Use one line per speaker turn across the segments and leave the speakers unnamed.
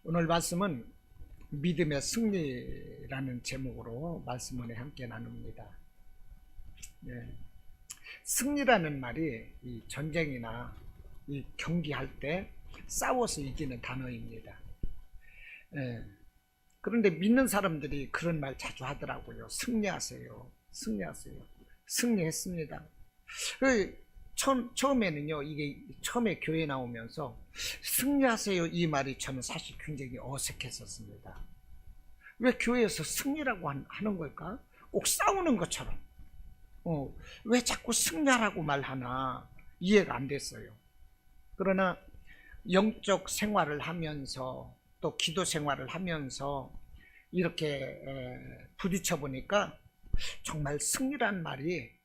오늘 말씀은 믿음의 승리라는 제목으로 말씀을 함께 나눕니다. 승리라는 말이 이 전쟁이나 이 경기할 때 싸워서 이기는 단어입니다. 그런데 믿는 사람들이 그런 말 자주 하더라고요. 승리하세요. 승리하세요. 승리했습니다. 처음에는요, 이게 처음에 교회 나오면서 승리하세요 이 말이 저는 사실 굉장히 어색했었습니다. 왜 교회에서 승리라고 하는 걸까? 꼭 싸우는 것처럼. 왜 자꾸 승리하라고 말하나 이해가 안 됐어요. 그러나 영적 생활을 하면서 또 기도 생활을 하면서 이렇게 부딪혀 보니까 정말 승리란 말이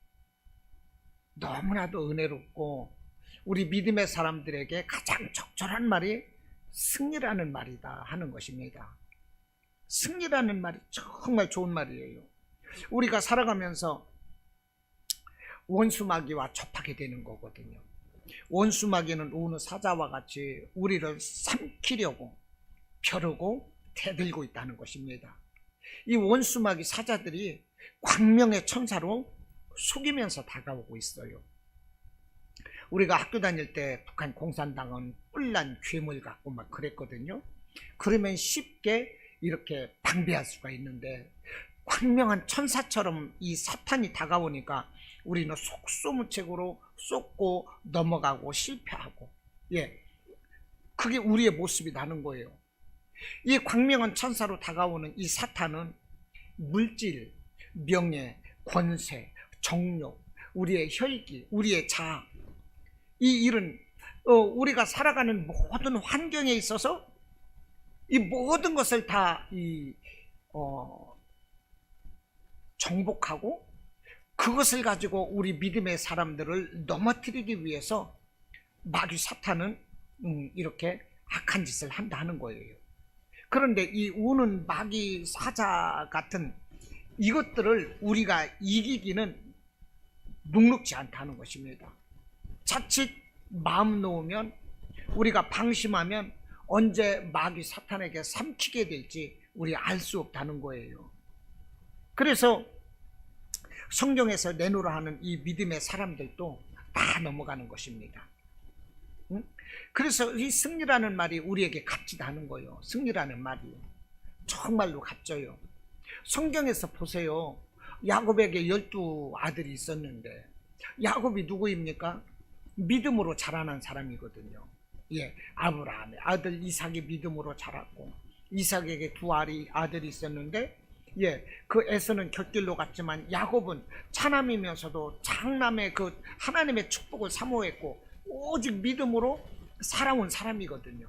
너무나도 은혜롭고 우리 믿음의 사람들에게 가장 적절한 말이 승리라는 말이다 하는 것입니다. 승리라는 말이 정말 좋은 말이에요. 우리가 살아가면서 원수마귀와 접하게 되는 거거든요. 원수마귀는 우는 사자와 같이 우리를 삼키려고 벼르고 대들고 있다는 것입니다. 이 원수마귀 사자들이 광명의 천사로 속이면서 다가오고 있어요. 우리가 학교 다닐 때 북한 공산당은 뿔난 괴물 같고 막 그랬거든요. 그러면 쉽게 이렇게 방비할 수가 있는데 광명한 천사처럼 이 사탄이 다가오니까 우리는 속수무책으로 쏟고 넘어가고 실패하고, 그게 우리의 모습이 나는 거예요. 이 광명한 천사로 다가오는 이 사탄은 물질, 명예, 권세, 정욕, 우리의 혈기, 우리의 자아, 이 일은 우리가 살아가는 모든 환경에 있어서 이 모든 것을 다 정복하고 그것을 가지고 우리 믿음의 사람들을 넘어뜨리기 위해서 마귀 사탄은 이렇게 악한 짓을 한다는 거예요. 그런데 이 우는 마귀 사자 같은 이것들을 우리가 이기기는 녹록지 않다는 것입니다. 자칫 마음 놓으면, 우리가 방심하면 언제 마귀 사탄에게 삼키게 될지 우리 알 수 없다는 거예요. 그래서 성경에서 내놓으라 하는 이 믿음의 사람들도 다 넘어가는 것입니다. 그래서 이 승리라는 말이 우리에게 값지다는 거예요. 승리라는 말이 정말로 값져요. 성경에서 보세요. 야곱에게 12아들이 있었는데 야곱이 누구입니까? 믿음으로 자라난 사람이거든요. 아브라함의 아들 이삭이 믿음으로 자랐고, 이삭에게 두 아들이 있었는데 그 에서는 곁길로 갔지만 야곱은 차남이면서도 장남의 그 하나님의 축복을 사모했고 오직 믿음으로 살아온 사람이거든요.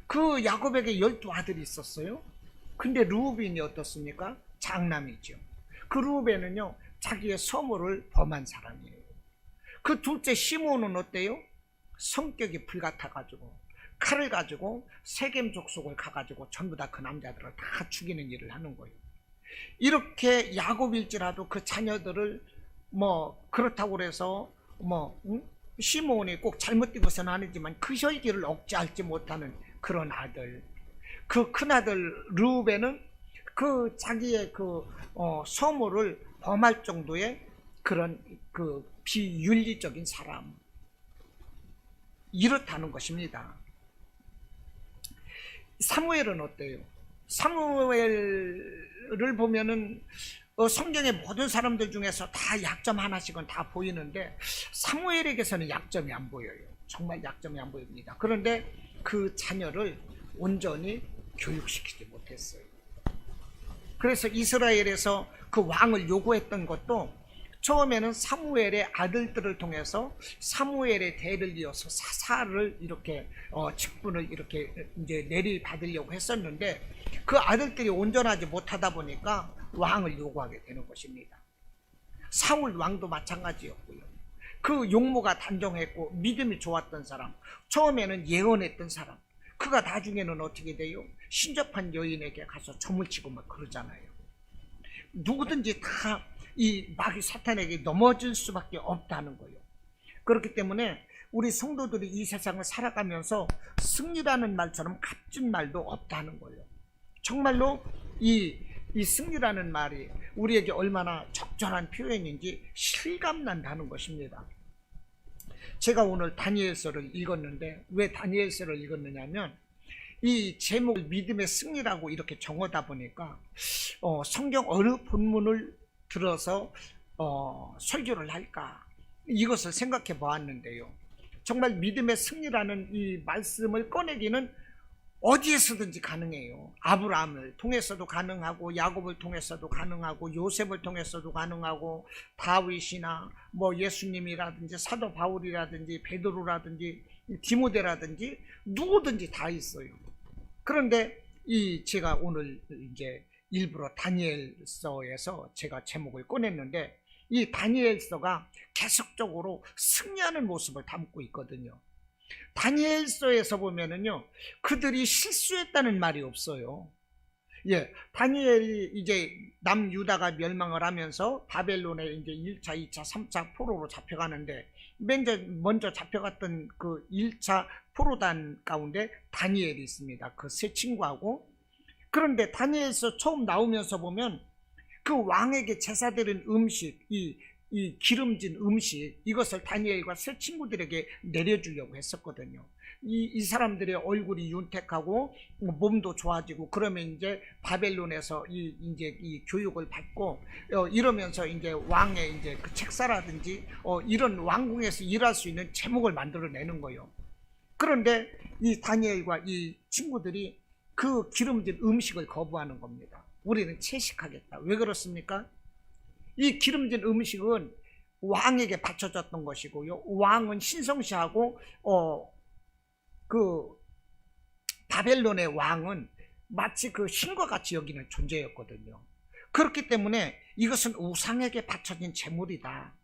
그 야곱에게 12아들이 있었어요. 근데 르우벤이 어떻습니까? 장남이죠. 그 르우벤은요 자기의 소모를 범한 사람이에요. 그 둘째 시몬은 어때요? 성격이 불같아가지고 칼을 가지고 세겜 족속을 가가지고 전부 다 그 남자들을 다 죽이는 일을 하는 거예요. 이렇게 야곱일지라도 그 자녀들을 그렇다고 그래서 시몬이 꼭 잘못된 것은 아니지만 그 혈기를 억제하지 못하는 그런 아들, 그 큰아들 르우벤은 그 자기의 그 소모를 범할 정도의 그런 그 비윤리적인 사람, 이렇다는 것입니다. 사무엘은 어때요? 사무엘을 보면은 성경의 모든 사람들 중에서 다 약점 하나씩은 다 보이는데 사무엘에게서는 약점이 안 보여요. 정말 약점이 안 보입니다. 그런데 그 자녀를 온전히 교육시키지 못했어요. 그래서 이스라엘에서 그 왕을 요구했던 것도 처음에는 사무엘의 아들들을 통해서 사무엘의 대를 이어서 사사를 이렇게 직분을 이렇게 이제 내리받으려고 했었는데 그 아들들이 온전하지 못하다 보니까 왕을 요구하게 되는 것입니다. 사울 왕도 마찬가지였고요. 그 용모가 단정했고 믿음이 좋았던 사람, 처음에는 예언했던 사람, 그가 나중에는 어떻게 돼요? 신접한 여인에게 가서 조물치고 막 그러잖아요. 누구든지 다 이 마귀 사탄에게 넘어질 수밖에 없다는 거예요. 그렇기 때문에 우리 성도들이 이 세상을 살아가면서 승리라는 말처럼 값진 말도 없다는 거예요. 정말로 이 승리라는 말이 우리에게 얼마나 적절한 표현인지 실감난다는 것입니다. 제가 오늘 다니엘서를 읽었는데, 왜 다니엘서를 읽었느냐면 이 제목을 믿음의 승리라고 이렇게 정하다 보니까 성경 어느 본문을 들어서 설교를 할까, 이것을 생각해 보았는데요. 정말 믿음의 승리라는 이 말씀을 꺼내기는 어디에서든지 가능해요. 아브라함을 통해서도 가능하고, 야곱을 통해서도 가능하고, 요셉을 통해서도 가능하고, 다윗이나 뭐 예수님이라든지 사도 바울이라든지 베드로라든지 디모데라든지 누구든지 다 있어요. 그런데 제가 오늘 이제 일부러 다니엘서에서 제가 제목을 꺼냈는데, 이 다니엘서가 계속적으로 승리하는 모습을 담고 있거든요. 다니엘서에서 보면은요, 그들이 실수했다는 말이 없어요. 예, 다니엘이 이제 남유다가 멸망을 하면서 바벨론에 이제 1차, 2차, 3차 포로로 잡혀가는데, 먼저 잡혀갔던 그 1차 포로단 가운데 다니엘이 있습니다. 그 세 친구하고. 그런데 다니엘서 처음 나오면서 보면 그 왕에게 제사드린 음식, 이 기름진 음식, 이것을 다니엘과 세 친구들에게 내려주려고 했었거든요. 이 사람들의 얼굴이 윤택하고 몸도 좋아지고, 그러면 이제 바벨론에서 이제 이 교육을 받고 이러면서 이제 왕의 이제 그 책사라든지 이런 왕궁에서 일할 수 있는 제목을 만들어내는 거예요. 그런데 이 다니엘과 이 친구들이 그 기름진 음식을 거부하는 겁니다. 우리는 채식하겠다. 왜 그렇습니까? 이 기름진 음식은 왕에게 바쳐졌던 것이고요. 왕은 신성시하고 그 바벨론의 왕은 마치 그 신과 같이 여기는 존재였거든요. 그렇기 때문에 이것은 우상에게 바쳐진 제물이다,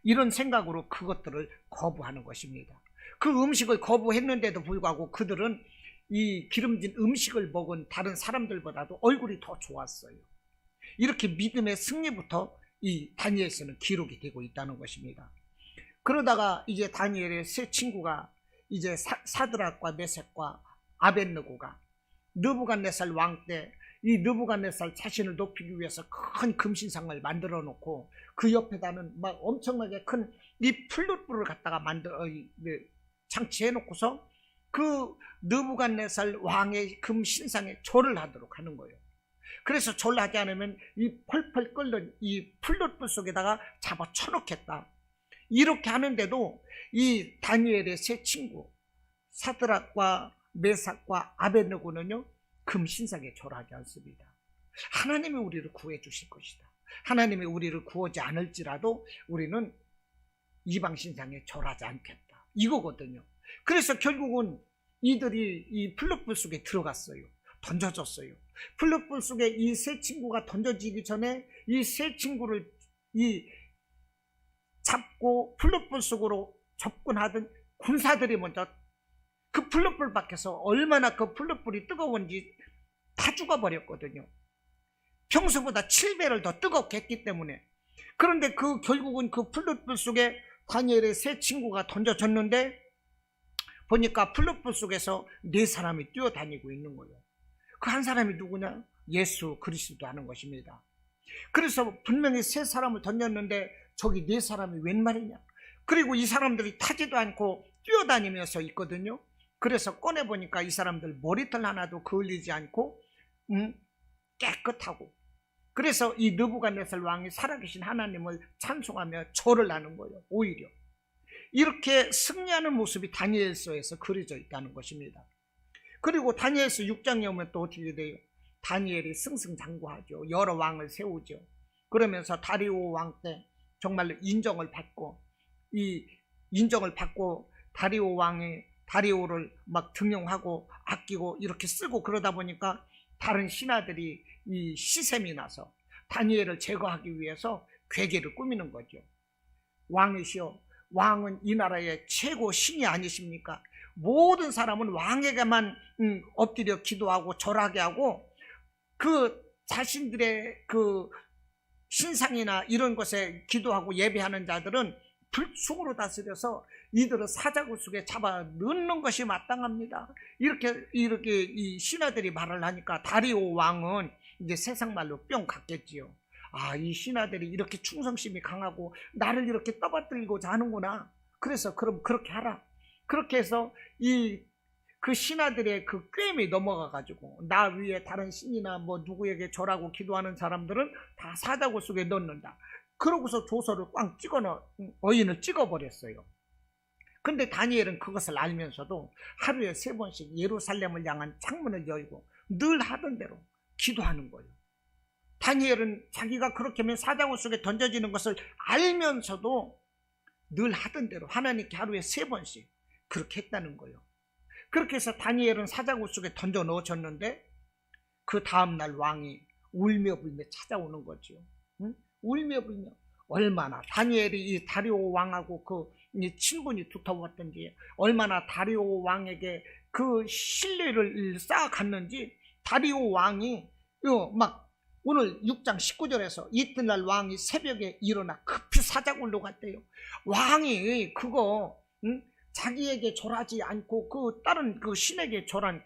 이런 생각으로 그것들을 거부하는 것입니다. 그 음식을 거부했는데도 불구하고 그들은 이 기름진 음식을 먹은 다른 사람들보다도 얼굴이 더 좋았어요. 이렇게 믿음의 승리부터 이 다니엘서는 기록이 되고 있다는 것입니다. 그러다가 이제 다니엘의 세 친구가 이제 사드락과 메섹과 아벳느고가 느부갓네살 왕 때 이 느부갓네살 자신을 높이기 위해서 큰 금신상을 만들어 놓고, 그 옆에다는 막 엄청나게 큰 이 플룻불을 갖다가 장치해 놓고서 그 느부갓네살 왕의 금신상에 절을 하도록 하는 거예요. 그래서 절을 하지 않으면 이 펄펄 끓는 이 플룻불 속에다가 잡아 쳐놓겠다, 이렇게 하는데도 이 다니엘의 세 친구 사드락과 메삭과 아벳느고는요, 금신상에 절하지 않습니다. 하나님이 우리를 구해 주실 것이다, 하나님이 우리를 구하지 않을지라도 우리는 이방신상에 절하지 않겠다, 이거거든요. 그래서 결국은 이들이 이 플룻불 속에 들어갔어요. 던져졌어요. 플룻불 속에 이 세 친구가 던져지기 전에 이 세 친구를 잡고 플룻불 속으로 접근하던 군사들이 먼저 그 플룻불 밖에서 얼마나 그 플룻불이 뜨거운지 다 죽어버렸거든요. 평소보다 7배를 더 뜨겁게 했기 때문에. 그런데 결국은 그 플룻불 속에 다니엘의 세 친구가 던져졌는데, 보니까 플룻불 속에서 네 사람이 뛰어다니고 있는 거예요. 그 한 사람이 누구냐? 예수 그리스도 하는 것입니다. 그래서 분명히 세 사람을 던졌는데 저기 네 사람이 웬 말이냐? 그리고 이 사람들이 타지도 않고 뛰어다니면서 있거든요. 그래서 꺼내보니까 이 사람들 머리털 하나도 그을리지 않고 깨끗하고, 그래서 이 느부갓네살 왕이 살아계신 하나님을 찬송하며 절을 하는 거예요. 오히려 이렇게 승리하는 모습이 다니엘서에서 그려져 있다는 것입니다. 그리고 다니엘서 6장에 오면 또 어떻게 돼요? 다니엘이 승승장구하죠. 여러 왕을 세우죠. 그러면서 다리오 왕 때 정말로 인정을 받고, 이 인정을 받고 다리오 왕이 다리오를 막 등용하고 아끼고 이렇게 쓰고, 그러다 보니까 다른 신하들이 이 시샘이 나서 다니엘을 제거하기 위해서 괴계를 꾸미는 거죠. 왕이시여, 왕은 이 나라의 최고 신이 아니십니까? 모든 사람은 왕에게만 엎드려 기도하고 절하게 하고, 그 자신들의 그 신상이나 이런 것에 기도하고 예배하는 자들은 불쑥으로 다스려서 이들을 사자굴 속에 잡아 넣는 것이 마땅합니다. 이렇게 이 신하들이 말을 하니까 다리오 왕은 이제 세상 말로 뿅 갔겠지요. 아, 이 신하들이 이렇게 충성심이 강하고 나를 이렇게 떠받들고자 하는구나. 그래서 그럼 그렇게 하라. 그렇게 해서 그 신하들의 그 꾀임이 넘어가 가지고 나 위에 다른 신이나 뭐 누구에게 절하고 기도하는 사람들은 다 사자굴 속에 넣는다. 그러고서 조서를 꽝 어인을 찍어버렸어요. 근데 다니엘은 그것을 알면서도 하루에 3번씩 예루살렘을 향한 창문을 열고 늘 하던 대로 기도하는 거예요. 다니엘은 자기가 그렇게 하면 사자굴 속에 던져지는 것을 알면서도 늘 하던 대로 하나님께 하루에 3번씩 그렇게 했다는 거예요. 그렇게 해서 다니엘은 사자굴 속에 던져 넣어졌는데 그 다음날 왕이 울며 불며 찾아오는 거죠. 응? 울며 불며. 얼마나 다니엘이 이 다리오 왕하고 그 친분이 두터웠던지, 얼마나 다리오 왕에게 그 신뢰를 쌓아갔는지, 다리오 왕이 막 오늘 6장 19절에서 이튿날 왕이 새벽에 일어나 급히 사자굴로 갔대요. 왕이 그거 자기에게 절하지 않고 그 다른 그 신에게 절한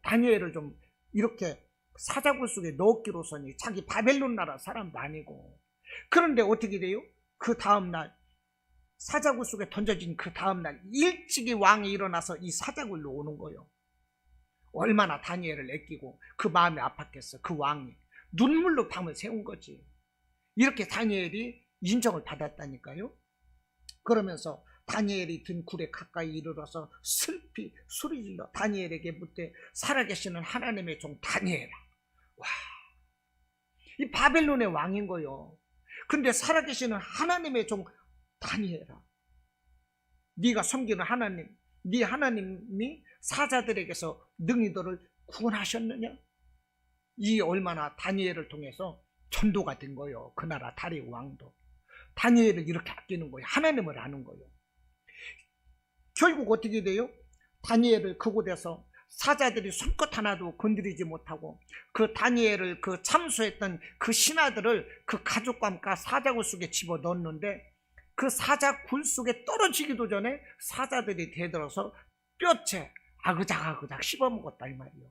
다니엘을 좀 이렇게 사자굴 속에 넣기로서니 자기 바벨론 나라 사람도 아니고. 그런데 어떻게 돼요? 그 다음날 사자굴 속에 던져진 그 다음날 일찍이 왕이 일어나서 이 사자굴로 오는 거예요. 얼마나 다니엘을 아끼고 그 마음이 아팠겠어. 그 왕이 눈물로 밤을 새운 거지. 이렇게 다니엘이 인정을 받았다니까요. 그러면서 다니엘이 든 굴에 가까이 이르러서 슬피 소리질러 다니엘에게 묻되 살아계시는 하나님의 종 다니엘아. 와, 이 바벨론의 왕인 거요. 근데 살아계시는 하나님의 종 다니엘아, 네가 섬기는 하나님, 네 하나님이 사자들에게서 능히 너를 구원하셨느냐? 이 얼마나 다니엘을 통해서 전도가 된 거예요. 그 나라 다리오 왕도 다니엘을 이렇게 아끼는 거예요. 하나님을 아는 거예요. 결국 어떻게 돼요? 다니엘을 그곳에서 사자들이 손끝 하나도 건드리지 못하고 그 다니엘을 그 참수했던 그 신하들을 그 가죽과 함께 사자굴 속에 집어넣었는데 그 사자굴 속에 떨어지기도 전에 사자들이 대들어서 뼈째 아그작 씹어먹었다 이 말이에요.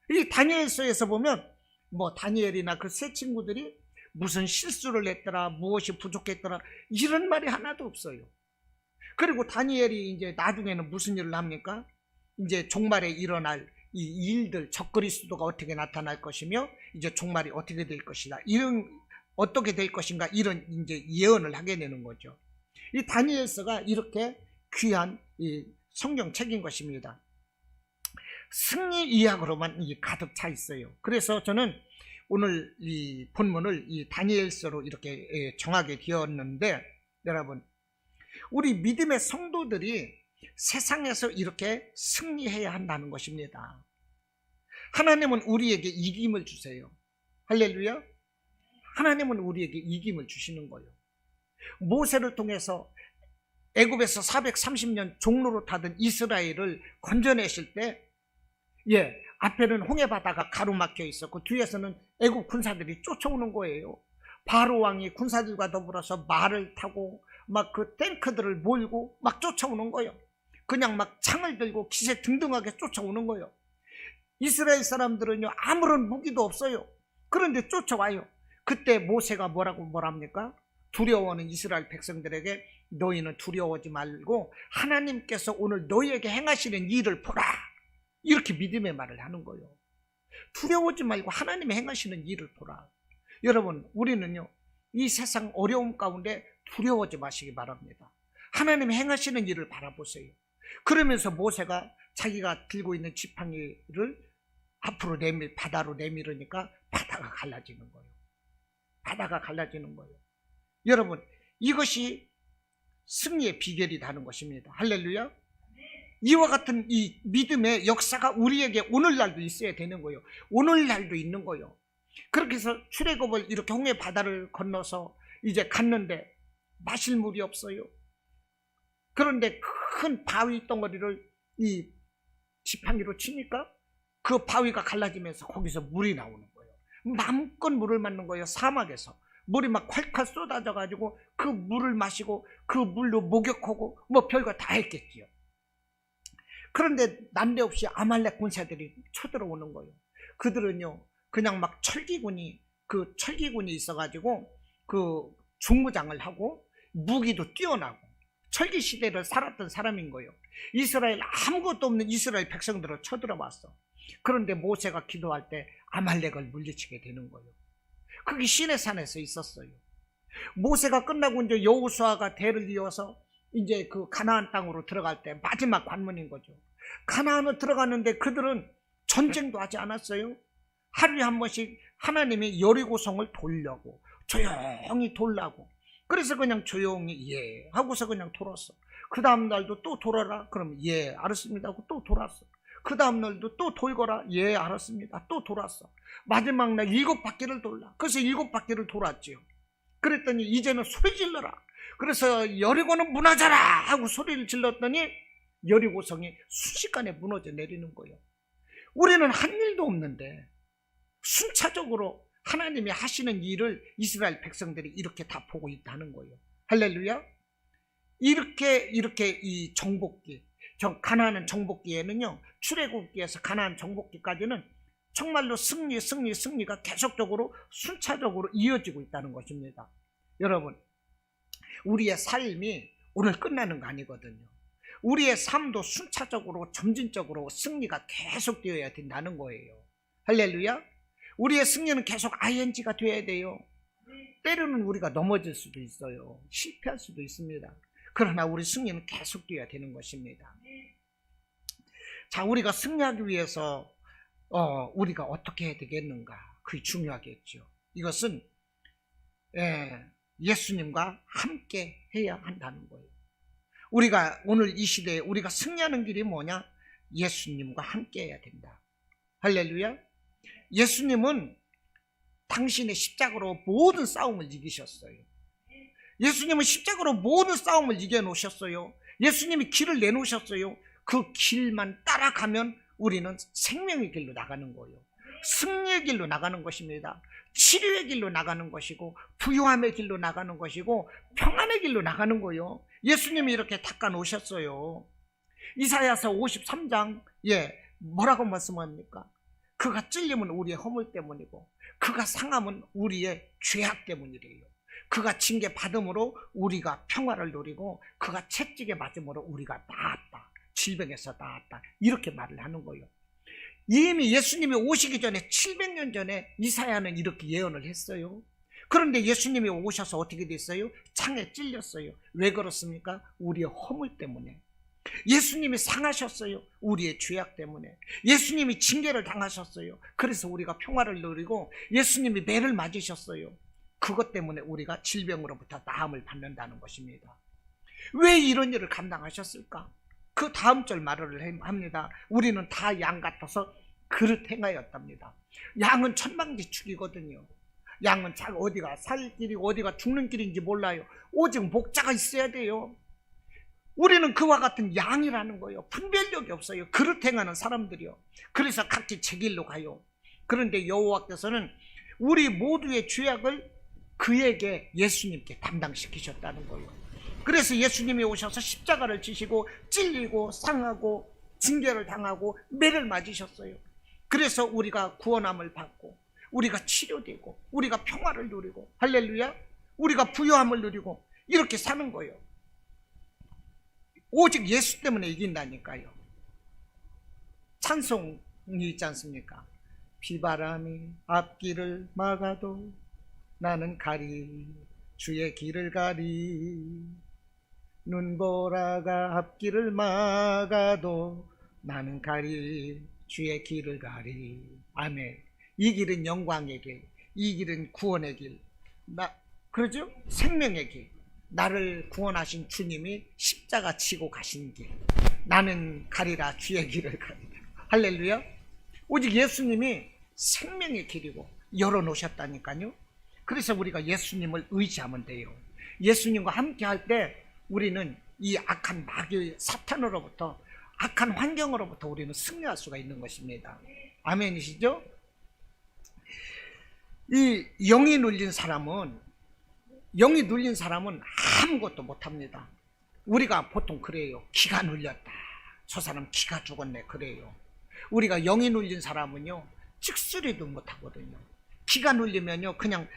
이 다니엘서에서 보면 뭐 다니엘이나 그 세 친구들이 무슨 실수를 했더라, 무엇이 부족했더라 이런 말이 하나도 없어요. 그리고 다니엘이 이제 나중에는 무슨 일을 합니까? 이제 종말에 일어날 이 일들, 적그리스도가 어떻게 나타날 것이며 이제 종말이 어떻게 될 것이다, 이런 어떻게 될 것인가, 이런 이제 예언을 하게 되는 거죠. 이 다니엘서가 이렇게 귀한 이 성경 책인 것입니다. 승리 이야기로만 가득 차 있어요. 그래서 저는 오늘 이 본문을 이 다니엘서로 이렇게 정하게 되었는데, 여러분, 우리 믿음의 성도들이 세상에서 이렇게 승리해야 한다는 것입니다. 하나님은 우리에게 이김을 주세요. 할렐루야. 하나님은 우리에게 이김을 주시는 거예요. 모세를 통해서 애굽에서 430년 종로로 타던 이스라엘을 건져내실 때, 앞에는 홍해바다가 가로막혀 있었고 뒤에서는 애굽 군사들이 쫓아오는 거예요. 바로 왕이 군사들과 더불어서 말을 타고 막 그 탱크들을 몰고 막 쫓아오는 거예요. 그냥 막 창을 들고 기세 등등하게 쫓아오는 거예요. 이스라엘 사람들은요 아무런 무기도 없어요. 그런데 쫓아와요. 그때 모세가 뭐랍니까? 두려워하는 이스라엘 백성들에게 너희는 두려워하지 말고 하나님께서 오늘 너희에게 행하시는 일을 보라, 이렇게 믿음의 말을 하는 거예요. 두려워하지 말고 하나님이 행하시는 일을 보라. 여러분, 우리는요 이 세상 어려움 가운데 두려워하지 마시기 바랍니다. 하나님이 행하시는 일을 바라보세요. 그러면서 모세가 자기가 들고 있는 지팡이를 앞으로 바다로 내밀으니까 바다가 갈라지는 거예요. 바다가 갈라지는 거예요. 여러분, 이것이 승리의 비결이라는 것입니다. 할렐루야. 이와 같은 이 믿음의 역사가 우리에게 오늘날도 있어야 되는 거예요. 오늘날도 있는 거예요. 그렇게 해서 출애굽을 이렇게 홍해 바다를 건너서 이제 갔는데 마실 물이 없어요. 그런데 큰 바위 덩어리를 이 지팡이로 치니까 그 바위가 갈라지면서 거기서 물이 나오는 거예요. 마음껏 물을 맞는 거예요. 사막에서 물이 막 콸콸 쏟아져 가지고 그 물을 마시고 그 물로 목욕하고 뭐 별거 다 했겠지요. 그런데 난데없이 아말렉 군사들이 쳐들어오는 거예요. 그들은요 그냥 막 철기군이 있어가지고 그 중무장을 하고 무기도 뛰어나고 철기 시대를 살았던 사람인 거예요. 이스라엘 아무것도 없는 이스라엘 백성들을 쳐들어왔어. 그런데 모세가 기도할 때 아말렉을 물리치게 되는 거예요. 그게 시내산에서 있었어요. 모세가 끝나고 이제 여호수아가 대를 이어서 이제 그 가나안 땅으로 들어갈 때 마지막 관문인 거죠. 가나안을 들어가는데 그들은 전쟁도 하지 않았어요. 하루에 한 번씩 하나님이 여리고성을 돌려고 조용히 돌라고. 그래서 그냥 조용히 예 하고서 그냥 돌았어. 그 다음 날도 또 돌아라. 그럼 예 알았습니다 하고 또 돌았어. 그 다음 날도 또 돌거라. 예 알았습니다. 또 돌았어. 마지막 날 7바퀴를 돌라. 그래서 7바퀴를 돌았지요. 그랬더니 이제는 소리 질러라. 그래서 여리고는 무너져라 하고 소리를 질렀더니 여리고성이 순식간에 무너져 내리는 거예요. 우리는 한 일도 없는데 순차적으로 하나님이 하시는 일을 이스라엘 백성들이 이렇게 다 보고 있다는 거예요. 할렐루야. 이렇게 이 정복기, 가나안 정복기에는요, 출애굽기에서 가나안 정복기까지는 정말로 승리가 계속적으로 순차적으로 이어지고 있다는 것입니다. 여러분, 우리의 삶이 오늘 끝나는 거 아니거든요. 우리의 삶도 순차적으로 점진적으로 승리가 계속되어야 된다는 거예요. 할렐루야. 우리의 승리는 계속 ing가 돼야 돼요. 때로는 우리가 넘어질 수도 있어요. 실패할 수도 있습니다. 그러나 우리 승리는 계속되어야 되는 것입니다. 자, 우리가 승리하기 위해서 우리가 어떻게 해야 되겠는가? 그게 중요하겠죠. 이것은 예수님과 함께 해야 한다는 거예요. 우리가 오늘 이 시대에 우리가 승리하는 길이 뭐냐? 예수님과 함께 해야 된다. 할렐루야. 예수님은 당신의 십자가로 모든 싸움을 이기셨어요. 예수님은 십자가로 모든 싸움을 이겨놓으셨어요. 예수님이 길을 내놓으셨어요. 그 길만 따라가면 우리는 생명의 길로 나가는 거예요. 승리의 길로 나가는 것입니다. 치료의 길로 나가는 것이고 부유함의 길로 나가는 것이고 평안의 길로 나가는 거예요. 예수님이 이렇게 닦아 놓으셨어요. 이사야서 53장 뭐라고 말씀합니까? 그가 찔림은 우리의 허물 때문이고 그가 상함은 우리의 죄악 때문이래요. 그가 징계 받음으로 우리가 평화를 누리고 그가 채찍에 맞음으로 우리가 나았다. 질병에서 나았다. 이렇게 말을 하는 거예요. 이미 예수님이 오시기 전에 700년 전에 이사야는 이렇게 예언을 했어요. 그런데 예수님이 오셔서 어떻게 됐어요? 창에 찔렸어요. 왜 그렇습니까? 우리의 허물 때문에. 예수님이 상하셨어요. 우리의 죄악 때문에. 예수님이 징계를 당하셨어요. 그래서 우리가 평화를 누리고 예수님이 매를 맞으셨어요. 그것 때문에 우리가 질병으로부터 나음을 받는다는 것입니다. 왜 이런 일을 감당하셨을까? 그 다음 절 말을 합니다. 우리는 다 양 같아서 그릇 행하였답니다. 양은 천방지축이거든요. 양은 잘 어디가 살 길이고 어디가 죽는 길인지 몰라요. 오직 목자가 있어야 돼요. 우리는 그와 같은 양이라는 거예요. 분별력이 없어요. 그릇 행하는 사람들이요. 그래서 각기 제 길로 가요. 그런데 여호와께서는 우리 모두의 죄악을 그에게 예수님께 담당시키셨다는 거예요. 그래서 예수님이 오셔서 십자가를 지시고 찔리고 상하고 징계를 당하고 매를 맞으셨어요. 그래서 우리가 구원함을 받고 우리가 치료되고 우리가 평화를 누리고 할렐루야, 우리가 부유함을 누리고 이렇게 사는 거예요. 오직 예수 때문에 이긴다니까요. 찬송이 있지 않습니까? 비바람이 앞길을 막아도 나는 가리 주의 길을 가리, 눈보라가 앞길을 막아도 나는 가리 주의 길을 가리. 아멘. 이 길은 영광의 길, 이 길은 구원의 길, 그러죠? 생명의 길. 나를 구원하신 주님이 십자가 치고 가신 길. 나는 가리라 주의 길을 가리라. 할렐루야. 오직 예수님이 생명의 길이고 열어놓으셨다니까요. 그래서 우리가 예수님을 의지하면 돼요. 예수님과 함께 할 때 우리는 이 악한 마귀 사탄으로부터, 악한 환경으로부터 우리는 승리할 수가 있는 것입니다. 아멘이시죠? 이 영이 눌린 사람은 영이 눌린 사람은 아무것도 못합니다. 우리가 보통 그래요. 기가 눌렸다. 저 사람 기가 죽었네 그래요. 우리가 영이 눌린 사람은요 찍소리도 못하거든요. 기가 눌리면요 그냥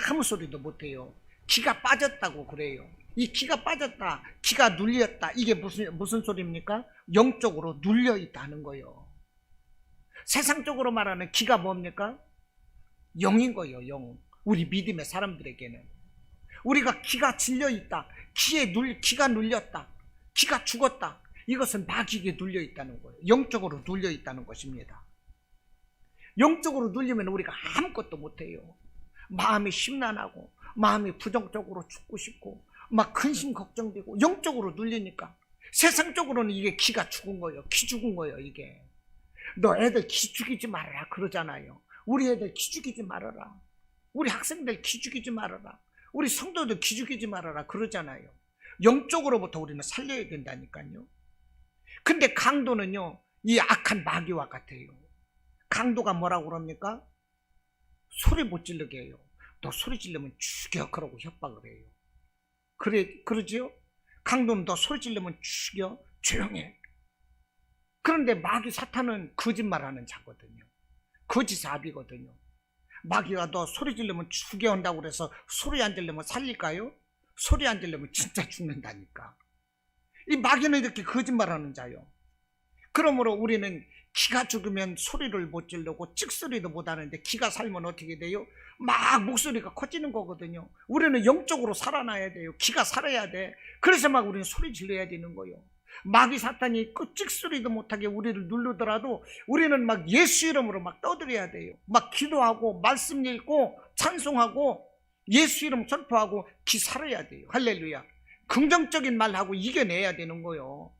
아무 소리도 못해요. 기가 빠졌다고 그래요. 이 기가 빠졌다, 기가 눌렸다, 이게 무슨 소리입니까? 영적으로 눌려 있다는 거예요. 세상적으로 말하는 기가 뭡니까? 영인 거예요. 영. 우리 믿음의 사람들에게는 우리가 기가 질려 있다, 기가 눌렸다, 기가 죽었다, 이것은 마귀에게 눌려 있다는 거예요. 영적으로 눌려 있다는 것입니다. 영적으로 눌리면 우리가 아무것도 못해요. 마음이 심란하고 마음이 부정적으로 죽고 싶고 막 근심 걱정되고, 영적으로 눌리니까. 세상적으로는 이게 기가 죽은 거예요. 기 죽은 거예요. 이게 너 애들 기 죽이지 말아라 그러잖아요. 우리 애들 기 죽이지 말아라, 우리 학생들 기 죽이지 말아라, 우리 성도들 기 죽이지 말아라 그러잖아요. 영적으로부터 우리는 살려야 된다니까요. 근데 강도는요 이 악한 마귀와 같아요. 강도가 뭐라고 그럽니까? 소리 못 지르게 해요. 너 소리 지르면 죽여 그러고 협박을 해요. 그러지요? 강도는 너 소리 지르면 죽여, 조용해. 그런데 마귀 사탄은 거짓말하는 자거든요. 거짓아비거든요. 마귀가 너 소리 지르면 죽여 한다고 그래서 소리 안 지르면 살릴까요? 소리 안 지르면 진짜 죽는다니까. 이 마귀는 이렇게 거짓말하는 자요. 그러므로 우리는 기가 죽으면 소리를 못 지르고 찍소리도 못 하는데, 기가 살면 어떻게 돼요? 막 목소리가 커지는 거거든요. 우리는 영적으로 살아나야 돼요. 기가 살아야 돼. 그래서 막 우리는 소리 질러야 되는 거예요. 마귀 사탄이 그 찍소리도 못하게 우리를 누르더라도 우리는 막 예수 이름으로 막 떠들어야 돼요. 막 기도하고 말씀 읽고 찬송하고 예수 이름 선포하고 기 살아야 돼요. 할렐루야. 긍정적인 말하고 이겨내야 되는 거예요.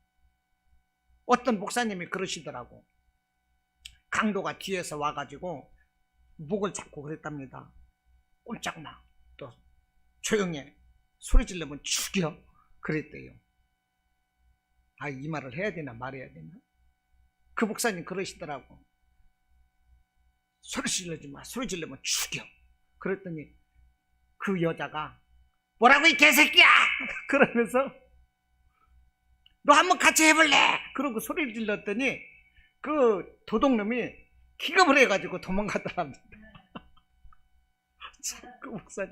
어떤 목사님이 그러시더라고. 강도가 뒤에서 와가지고 목을 잡고 그랬답니다. 꼼짝 마, 또 조용해, 소리 지르면 죽여 그랬대요. 아, 이 말을 해야 되나 말해야 되나? 그 목사님 그러시더라고. 소리 지르지 마, 소리 지르면 죽여. 그랬더니 그 여자가 뭐라고 이 개새끼야 그러면서 너 한번 같이 해볼래 그러고 소리를 질렀더니 그 도둑놈이 기겁을 해가지고 도망가더랍니다. 그 목사님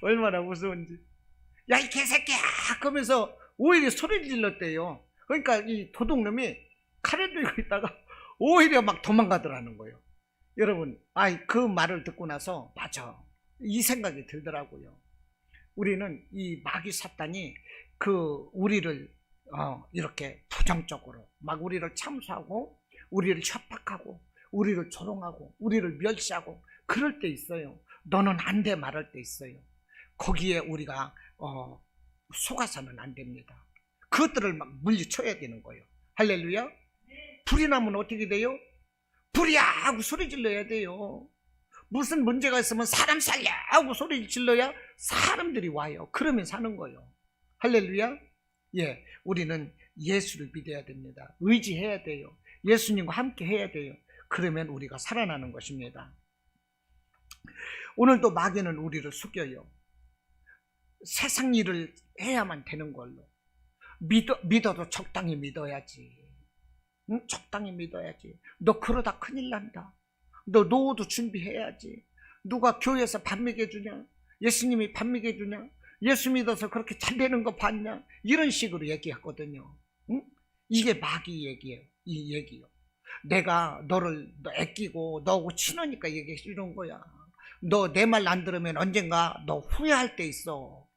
얼마나 무서운지. 야 이 개새끼야 그러면서 오히려 소리를 질렀대요. 그러니까 이 도둑놈이 칼을 들고 있다가 오히려 막 도망가더라는 거예요. 여러분, 그 말을 듣고 나서 맞아, 이 생각이 들더라고요. 우리는 이 마귀 사탄이 우리를 이렇게 부정적으로 막 우리를 참수하고 우리를 협박하고 우리를 조롱하고 우리를 멸시하고 그럴 때 있어요. 너는 안 돼 말할 때 있어요. 거기에 우리가 속아서는 안 됩니다. 그것들을 막 물리쳐야 되는 거예요. 할렐루야. 불이 나면 어떻게 돼요? 불이야 하고 소리 질러야 돼요. 무슨 문제가 있으면 사람 살려 하고 소리 질러야 사람들이 와요. 그러면 사는 거예요. 할렐루야. 예, 우리는 예수를 믿어야 됩니다. 의지해야 돼요. 예수님과 함께 해야 돼요. 그러면 우리가 살아나는 것입니다. 오늘도 마귀는 우리를 속여요. 세상 일을 해야만 되는 걸로. 믿어도 적당히 믿어야지. 응? 적당히 믿어야지. 너 그러다 큰일 난다. 너 노후도 준비해야지. 누가 교회에서 밥 먹여주냐? 예수님이 밥 먹여주냐? 예수 믿어서 그렇게 잘 되는 거 봤냐? 이런 식으로 얘기하거든요. 응? 이게 마귀 얘기예요. 이 얘기요. 내가 너를 아끼고 너하고 친하니까 얘기해 주는 거야. 너 내 말 안 들으면 언젠가 너 후회할 때 있어.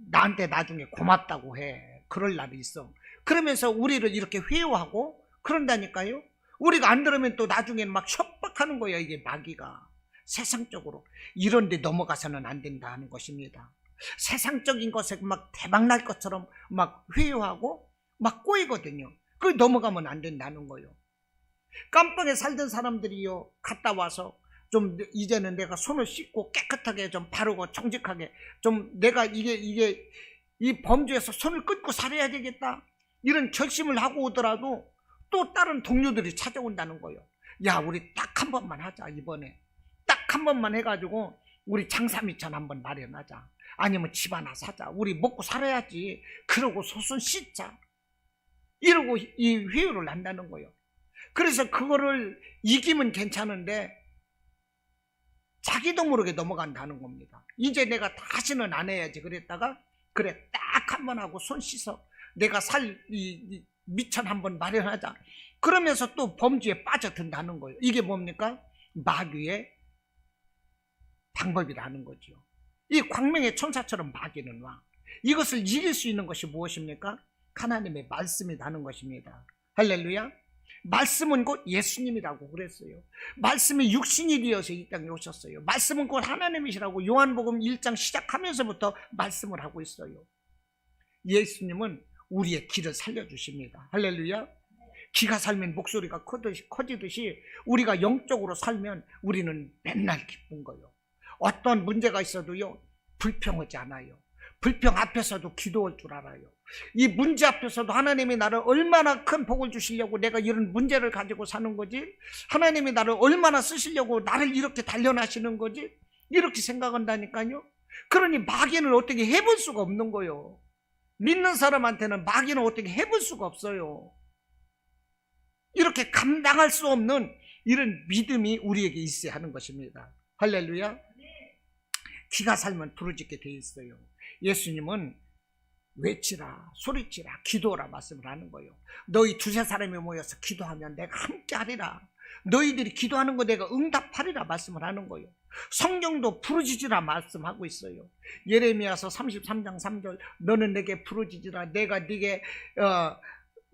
나한테 나중에 고맙다고 해. 그럴 날이 있어. 그러면서 우리를 이렇게 회유하고 그런다니까요. 우리가 안 들으면 또 나중에는 막 협박하는 거야. 이게 마귀가 세상적으로. 이런 데 넘어가서는 안 된다는 것입니다. 세상적인 것에 막 대박 날 것처럼 막 회유하고 막 꼬이거든요. 그걸 넘어가면 안 된다는 거예요. 깜빵에 살던 사람들이요, 갔다 와서 좀 이제는 내가 손을 씻고 깨끗하게 좀 바르고 정직하게 좀 내가 이 범죄에서 손을 끊고 살아야 되겠다, 이런 결심을 하고 오더라도 또 다른 동료들이 찾아온다는 거예요. 야, 우리 딱 한 번만 하자. 이번에 딱 한 번만 해가지고 우리 장사미천 한번 마련하자. 아니면 집 하나 사자. 우리 먹고 살아야지. 그러고 소손 씻자. 이러고 이 회유를 한다는 거예요. 그래서 그거를 이기면 괜찮은데 자기도 모르게 넘어간다는 겁니다. 이제 내가 다시는 안 해야지 그랬다가 그래 딱 한 번 하고 손 씻어. 내가 살 이 미천 한번 마련하자. 그러면서 또 범죄에 빠져든다는 거예요. 이게 뭡니까? 마귀의 방법이라는 거죠. 이 광명의 천사처럼 마귀는 와. 이것을 이길 수 있는 것이 무엇입니까? 하나님의 말씀이라는 것입니다. 할렐루야. 말씀은 곧 예수님이라고 그랬어요. 말씀이 육신이 되어서 이 땅에 오셨어요. 말씀은 곧 하나님이시라고 요한복음 1장 시작하면서부터 말씀을 하고 있어요. 예수님은 우리의 길을 살려주십니다. 할렐루야. 기가 살면 목소리가 커지듯이 우리가 영적으로 살면 우리는 맨날 기쁜 거예요. 어떤 문제가 있어도요 불평하지 않아요. 불평 앞에서도 기도할 줄 알아요. 이 문제 앞에서도 하나님이 나를 얼마나 큰 복을 주시려고 내가 이런 문제를 가지고 사는 거지, 하나님이 나를 얼마나 쓰시려고 나를 이렇게 단련하시는 거지, 이렇게 생각한다니까요. 그러니 마귀는 어떻게 해볼 수가 없는 거예요. 믿는 사람한테는 마귀는 어떻게 해볼 수가 없어요. 이렇게 감당할 수 없는 이런 믿음이 우리에게 있어야 하는 것입니다. 할렐루야. 기가 살면 부르짖게 돼 있어요. 예수님은 외치라, 소리치라, 기도하라 말씀을 하는 거예요. 너희 두세 사람이 모여서 기도하면 내가 함께 하리라. 너희들이 기도하는 거 내가 응답하리라 말씀을 하는 거예요. 성경도 부르짖으라 말씀하고 있어요. 예레미야서 33장 3절 너는 내게 부르짖으라 내가 네게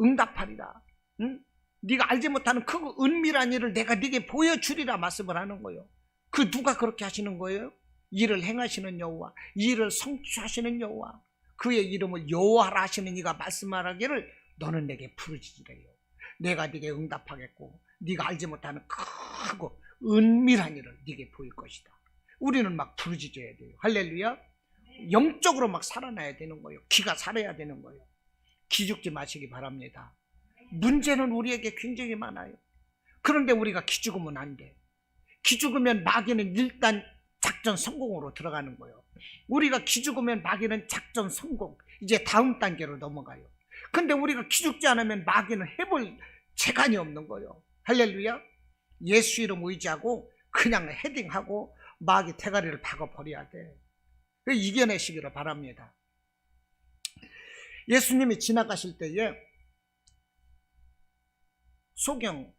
응답하리라. 응? 네가 알지 못하는 그 은밀한 일을 내가 네게 보여주리라 말씀을 하는 거예요. 그 누가 그렇게 하시는 거예요? 일을 행하시는 여호와, 일을 성취하시는 여호와, 그의 이름을 여호와라 하시는 이가 말씀하기를 너는 내게 부르짖으래요. 내가 네게 응답하겠고 네가 알지 못하는 크고 은밀한 일을 네게 보일 것이다. 우리는 막 부르짖어야 돼요. 할렐루야. 영적으로 막 살아나야 되는 거예요. 기가 살아야 되는 거예요. 기죽지 마시기 바랍니다. 문제는 우리에게 굉장히 많아요. 그런데 우리가 기죽으면 안 돼. 기죽으면 마귀는 일단 작전 성공으로 들어가는 거예요. 우리가 기죽으면 마귀는 작전 성공, 이제 다음 단계로 넘어가요. 근데 우리가 기죽지 않으면 마귀는 해볼 재간이 없는 거예요. 할렐루야. 예수 이름 의지하고 그냥 헤딩하고 마귀 대가리를 박아버려야 돼. 이겨내시기를 바랍니다. 예수님이 지나가실 때에 소경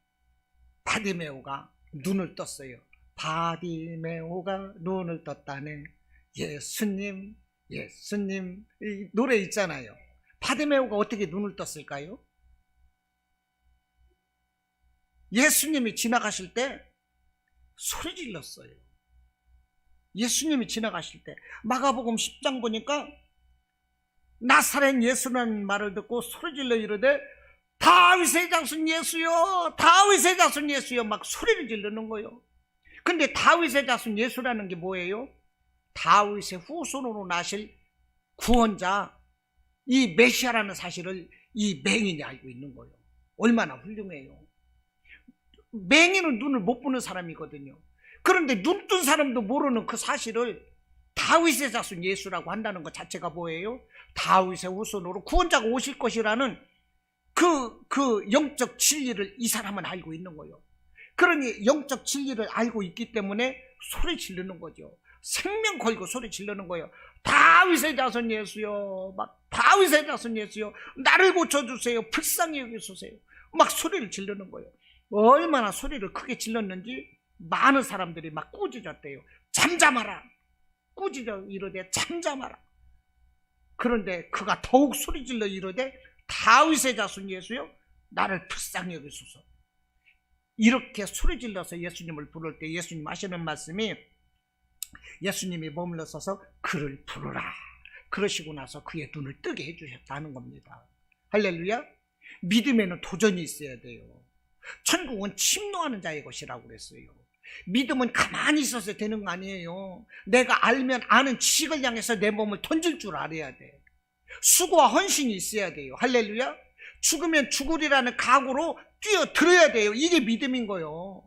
바디메오가 눈을 떴어요. 바디메오가 눈을 떴다네. 예수님, 예수님. 이 노래 있잖아요. 바디메오가 어떻게 눈을 떴을까요? 예수님이 지나가실 때 소리 질렀어요. 예수님이 지나가실 때 마가복음 10장 보니까 나사렛 예수라는 말을 듣고 소리 질러 이르되 다윗의 자손 예수여, 다윗의 자손 예수여, 막 소리를 지르는 거예요. 근데 다윗의 자손 예수라는 게 뭐예요? 다윗의 후손으로 나실 구원자, 이 메시아라는 사실을 이 맹인이 알고 있는 거예요. 얼마나 훌륭해요. 맹인은 눈을 못 보는 사람이거든요. 그런데 눈 뜬 사람도 모르는 그 사실을 다윗의 자손 예수라고 한다는 것 자체가 뭐예요? 다윗의 후손으로 구원자가 오실 것이라는 그 영적 진리를 이 사람은 알고 있는 거예요. 그러니 영적 진리를 알고 있기 때문에 소리 지르는 거죠. 생명 걸고 소리 지르는 거예요. 다윗의 자손 예수여, 막 다윗의 자손 예수여, 나를 고쳐주세요, 불쌍히 여기소서, 막 소리를 지르는 거예요. 얼마나 소리를 크게 질렀는지 많은 사람들이 막 꾸짖었대요. 잠잠하라, 꾸짖어 이르되 잠잠하라. 그런데 그가 더욱 소리 질러 이르되 다윗의 자손 예수여, 나를 불쌍히 여기소서. 이렇게 소리 질러서 예수님을 부를 때 예수님 하시는 말씀이, 예수님이 머물러 서서 그를 부르라, 그러시고 나서 그의 눈을 뜨게 해주셨다는 겁니다. 할렐루야. 믿음에는 도전이 있어야 돼요. 천국은 침노하는 자의 것이라고 그랬어요. 믿음은 가만히 있어서 되는 거 아니에요. 내가 알면 아는 지식을 향해서 내 몸을 던질 줄 알아야 돼. 수고와 헌신이 있어야 돼요. 할렐루야. 죽으면 죽으리라는 각오로 뛰어들어야 돼요. 이게 믿음인 거예요.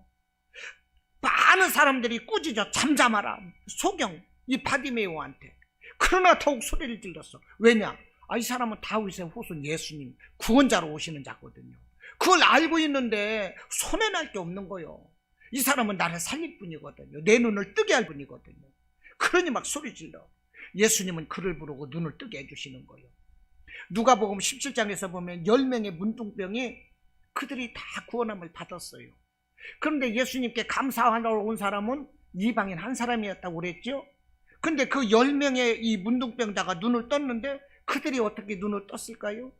많은 사람들이 꾸짖어 잠잠하라 소경 이 바디메오한테. 그러나 더욱 소리를 질렀어. 왜냐? 이 사람은 다윗의 후손 예수님 구원자로 오시는 자거든요. 그걸 알고 있는데 손해날 게 없는 거요. 이 사람은 나를 살릴 분이거든요. 내 눈을 뜨게 할 분이거든요. 그러니 막 소리 질러. 예수님은 그를 부르고 눈을 뜨게 해주시는 거예요. 누가복음 17장에서 보면 10명의 문둥병이 그들이 다 구원함을 받았어요. 그런데 예수님께 감사하러 온 사람은 이방인 한 사람이었다고 그랬죠. 근데 그 10명의 이 문둥병자가 눈을 떴는데 그들이 어떻게 눈을 떴을까요?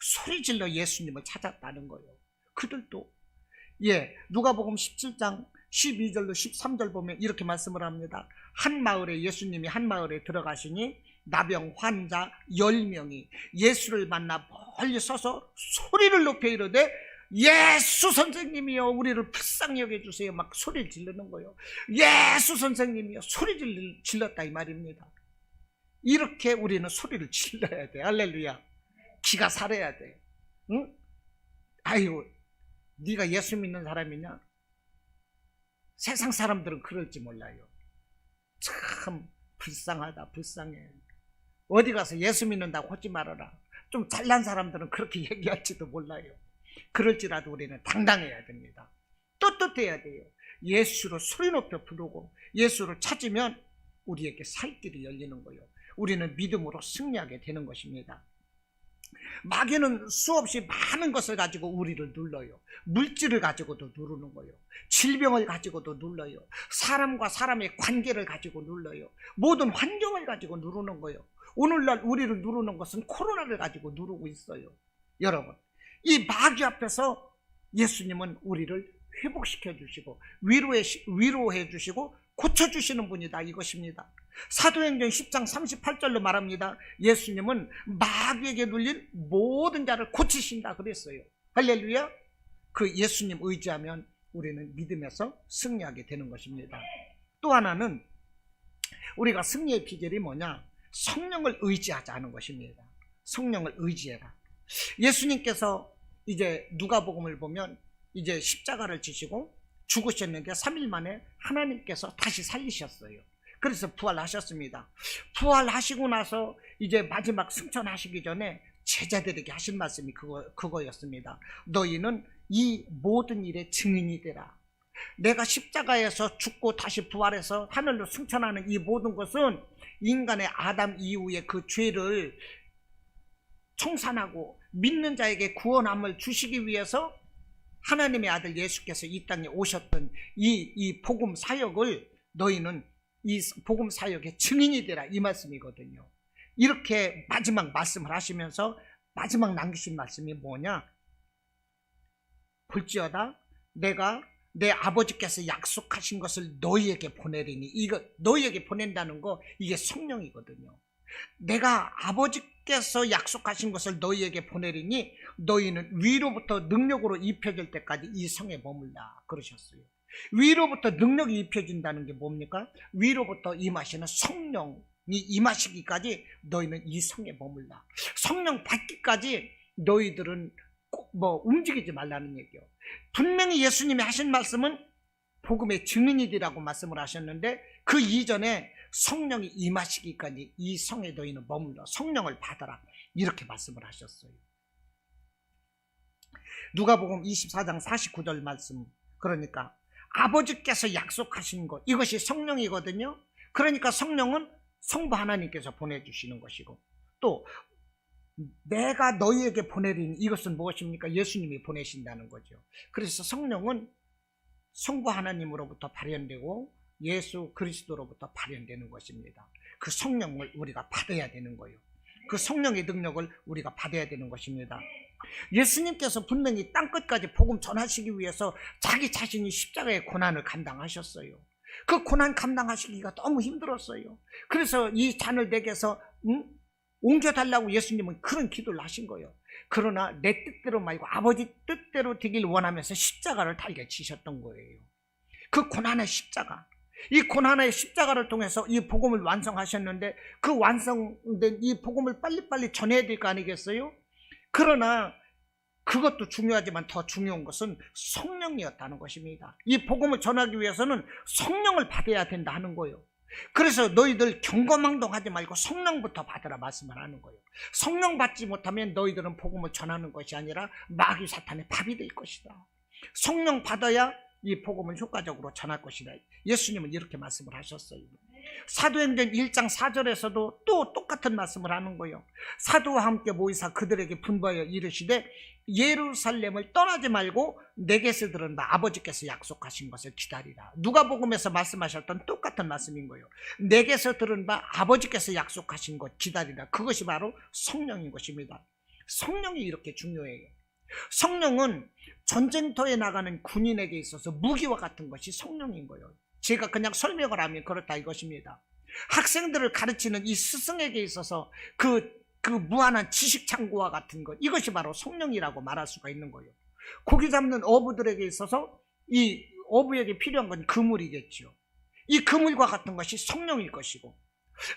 소리 질러 예수님을 찾았다는 거예요. 그들도. 누가복음 17장 12절로 13절 보면 이렇게 말씀을 합니다. 한 마을에 예수님이 한 마을에 들어가시니 나병 환자 10명이 예수를 만나 멀리 서서 소리를 높여 이르되 예수 선생님이여 우리를 불쌍히 여겨주세요. 막 소리를 지르는 거예요. 예수 선생님이여 소리 질렀다 이 말입니다. 이렇게 우리는 소리를 질러야 돼. 할렐루야. 기가 살아야 돼. 응? 아이고 네가 예수 믿는 사람이냐? 세상 사람들은 그럴지 몰라요. 참 불쌍하다 불쌍해. 어디 가서 예수 믿는다고 하지 말아라. 좀 잘난 사람들은 그렇게 얘기할지도 몰라요. 그럴지라도 우리는 당당해야 됩니다. 떳떳해야 돼요. 예수를 소리 높여 부르고 예수를 찾으면 우리에게 살 길이 열리는 거예요. 우리는 믿음으로 승리하게 되는 것입니다. 마귀는 수없이 많은 것을 가지고 우리를 눌러요. 물질을 가지고도 누르는 거예요. 질병을 가지고도 눌러요. 사람과 사람의 관계를 가지고 눌러요. 모든 환경을 가지고 누르는 거예요. 오늘날 우리를 누르는 것은 코로나를 가지고 누르고 있어요. 여러분, 이 마귀 앞에서 예수님은 우리를 회복시켜 주시고 위로해 주시고 고쳐주시는 분이다 이것입니다. 사도행전 10장 38절로 말합니다. 예수님은 마귀에게 눌린 모든 자를 고치신다 그랬어요. 할렐루야. 그 예수님 의지하면 우리는 믿음에서 승리하게 되는 것입니다. 또 하나는 우리가 승리의 비결이 뭐냐? 성령을 의지하자는 것입니다. 성령을 의지해라. 예수님께서 이제 누가복음을 보면 이제 십자가를 지시고 죽으셨는데 3일 만에 하나님께서 다시 살리셨어요. 그래서 부활하셨습니다. 부활하시고 나서 이제 마지막 승천하시기 전에 제자들에게 하신 말씀이 그거였습니다. 너희는 이 모든 일의 증인이 되라. 내가 십자가에서 죽고 다시 부활해서 하늘로 승천하는 이 모든 것은 인간의 아담 이후의 그 죄를 청산하고 믿는 자에게 구원함을 주시기 위해서 하나님의 아들 예수께서 이 땅에 오셨던 이 복음 사역을 너희는 이 복음 사역의 증인이 되라 이 말씀이거든요. 이렇게 마지막 말씀을 하시면서 마지막 남기신 말씀이 뭐냐? 볼지어다 내가 내 아버지께서 약속하신 것을 너희에게 보내리니. 이거 너희에게 보낸다는 거 이게 성령이거든요. 내가 아버지께서 약속하신 것을 너희에게 보내리니 너희는 위로부터 능력으로 입혀질 때까지 이 성에 머물라 그러셨어요. 위로부터 능력이 입혀진다는 게 뭡니까? 위로부터 임하시는 성령이 임하시기까지 너희는 이 성에 머물라. 성령 받기까지 너희들은 꼭 움직이지 말라는 얘기요. 분명히 예수님이 하신 말씀은 복음의 증인이라고 말씀을 하셨는데 그 이전에 성령이 임하시기까지 이 성에 너희는 머물러 성령을 받아라 이렇게 말씀을 하셨어요. 누가복음 24장 49절 말씀, 그러니까 아버지께서 약속하신 것 이것이 성령이거든요. 그러니까 성령은 성부 하나님께서 보내주시는 것이고, 또 내가 너희에게 보내린 이것은 무엇입니까? 예수님이 보내신다는 거죠. 그래서 성령은 성부 하나님으로부터 발현되고 예수 그리스도로부터 발현되는 것입니다. 그 성령을 우리가 받아야 되는 거예요. 그 성령의 능력을 우리가 받아야 되는 것입니다. 예수님께서 분명히 땅끝까지 복음 전하시기 위해서 자기 자신이 십자가의 고난을 감당하셨어요. 그 고난 감당하시기가 너무 힘들었어요. 그래서 이 잔을 내게서 옮겨달라고 예수님은 그런 기도를 하신 거예요. 그러나 내 뜻대로 말고 아버지 뜻대로 되길 원하면서 십자가를 달게 지셨던 거예요. 그 고난의 십자가, 이 고난의 십자가를 통해서 이 복음을 완성하셨는데 그 완성된 이 복음을 빨리빨리 전해야 될 거 아니겠어요? 그러나 그것도 중요하지만 더 중요한 것은 성령이었다는 것입니다. 이 복음을 전하기 위해서는 성령을 받아야 된다 하는 거예요. 그래서 너희들 경거망동하지 말고 성령부터 받으라 말씀을 하는 거예요. 성령 받지 못하면 너희들은 복음을 전하는 것이 아니라 마귀 사탄의 밥이 될 것이다. 성령 받아야 이 복음을 효과적으로 전할 것이다. 예수님은 이렇게 말씀을 하셨어요. 사도행전 1장 4절에서도 또 똑같은 말씀을 하는 거예요. 사도와 함께 모이사 그들에게 분부하여 이르시되 예루살렘을 떠나지 말고 내게서 들은 바 아버지께서 약속하신 것을 기다리라. 누가복음에서 말씀하셨던 똑같은 말씀인 거예요. 내게서 들은 바 아버지께서 약속하신 것 기다리라. 그것이 바로 성령인 것입니다. 성령이 이렇게 중요해요. 성령은 전쟁터에 나가는 군인에게 있어서 무기와 같은 것이 성령인 거예요. 제가 그냥 설명을 하면 그렇다 이것입니다. 학생들을 가르치는 이 스승에게 있어서 그 무한한 지식 창고와 같은 것, 이것이 바로 성령이라고 말할 수가 있는 거예요. 고기 잡는 어부들에게 있어서 이 어부에게 필요한 건 그물이겠죠. 이 그물과 같은 것이 성령일 것이고,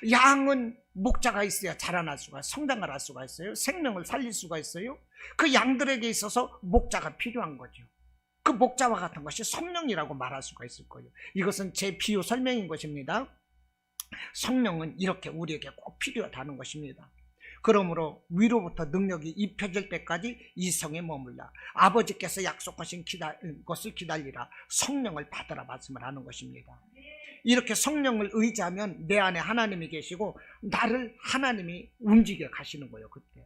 양은 목자가 있어야 자라날 수가, 성장을 할 수가 있어요. 생명을 살릴 수가 있어요. 그 양들에게 있어서 목자가 필요한 거죠. 그 목자와 같은 것이 성령이라고 말할 수가 있을 거예요. 이것은 제 비유 설명인 것입니다. 성령은 이렇게 우리에게 꼭 필요하다는 것입니다. 그러므로 위로부터 능력이 입혀질 때까지 이 성에 머물라. 아버지께서 약속하신 것을 기다리라. 성령을 받으라 말씀을 하는 것입니다. 이렇게 성령을 의지하면 내 안에 하나님이 계시고 나를 하나님이 움직여 가시는 거예요. 그때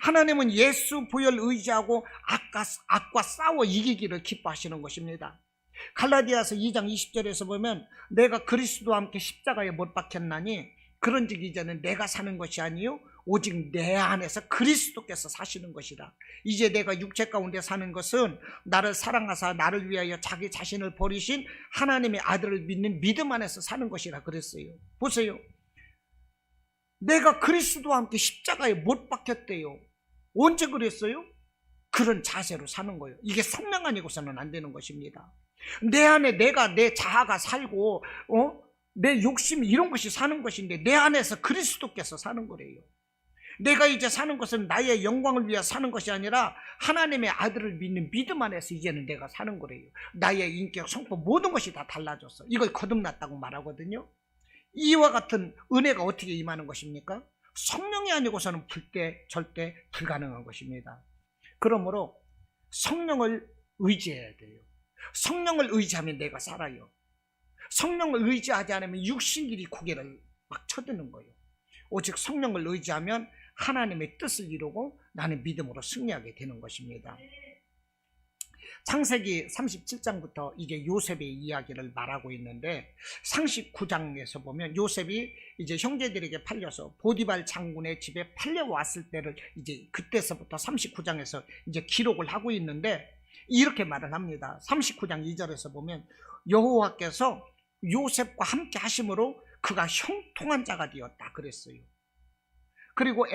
하나님은 예수 보혈 의지하고 악과 싸워 이기기를 기뻐하시는 것입니다. 갈라디아서 2장 20절에서 보면 내가 그리스도와 함께 십자가에 못 박혔나니 그런즉 이제는 내가 사는 것이 아니요 오직 내 안에서 그리스도께서 사시는 것이다. 이제 내가 육체 가운데 사는 것은 나를 사랑하사 나를 위하여 자기 자신을 버리신 하나님의 아들을 믿는 믿음 안에서 사는 것이라 그랬어요. 보세요. 내가 그리스도와 함께 십자가에 못 박혔대요. 언제 그랬어요? 그런 자세로 사는 거예요. 이게 성령 아니고서는 안 되는 것입니다. 내 안에 내 자아가 살고 내 욕심 이런 것이 사는 것인데 내 안에서 그리스도께서 사는 거래요. 내가 이제 사는 것은 나의 영광을 위해 사는 것이 아니라 하나님의 아들을 믿는 믿음 안에서 이제는 내가 사는 거래요. 나의 인격, 성품 모든 것이 다 달라졌어. 이걸 거듭났다고 말하거든요. 이와 같은 은혜가 어떻게 임하는 것입니까? 성령이 아니고서는 절대 불가능한 것입니다. 그러므로 성령을 의지해야 돼요. 성령을 의지하면 내가 살아요. 성령을 의지하지 않으면 육신끼리 고개를 막 쳐드는 거예요. 오직 성령을 의지하면 하나님의 뜻을 이루고 나는 믿음으로 승리하게 되는 것입니다. 창세기 37장부터 이게 요셉의 이야기를 말하고 있는데 39장에서 보면 요셉이 이제 형제들에게 팔려서 보디발 장군의 집에 팔려왔을 때를 이제 그때서부터 39장에서 이제 기록을 하고 있는데 이렇게 말을 합니다. 39장 2절에서 보면 여호와께서 요셉과 함께 하심으로 그가 형통한 자가 되었다 그랬어요. 그리고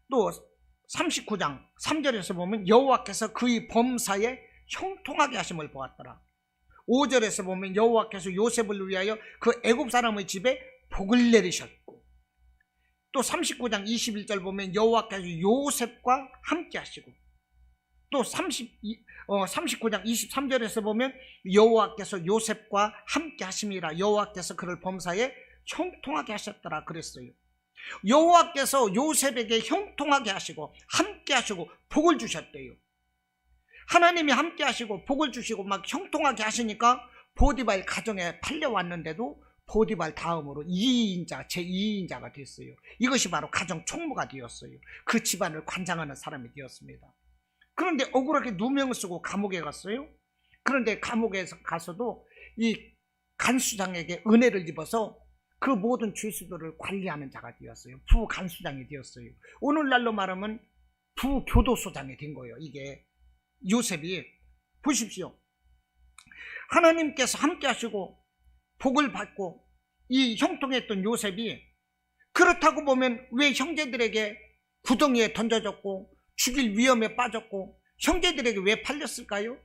또 39장 3절에서 보면 여호와께서 그의 범사에 형통하게 하심을 보았더라. 5절에서 보면 여호와께서 요셉을 위하여 그 애굽 사람의 집에 복을 내리셨고, 또 39장 21절 보면 여호와께서 요셉과 함께 하시고, 또 39장 23절에서 보면 여호와께서 요셉과 함께 하심이라 여호와께서 그를 범사에 형통하게 하셨더라 그랬어요. 여호와께서 요셉에게 형통하게 하시고 함께 하시고 복을 주셨대요. 하나님이 함께 하시고 복을 주시고 막 형통하게 하시니까 보디발 가정에 팔려왔는데도 보디발 다음으로 2인자, 제2인자가 됐어요. 이것이 바로 가정 총무가 되었어요. 그 집안을 관장하는 사람이 되었습니다. 그런데 억울하게 누명을 쓰고 감옥에 갔어요. 그런데 감옥에 가서도 이 간수장에게 은혜를 입어서 그 모든 죄수들을 관리하는 자가 되었어요. 부간수장이 되었어요. 오늘날로 말하면 부교도소장이 된 거예요. 이게 요셉이 보십시오. 하나님께서 함께 하시고 복을 받고 이 형통했던 요셉이 그렇다고 보면 왜 형제들에게 구덩이에 던져졌고 죽일 위험에 빠졌고 형제들에게 왜 팔렸을까요?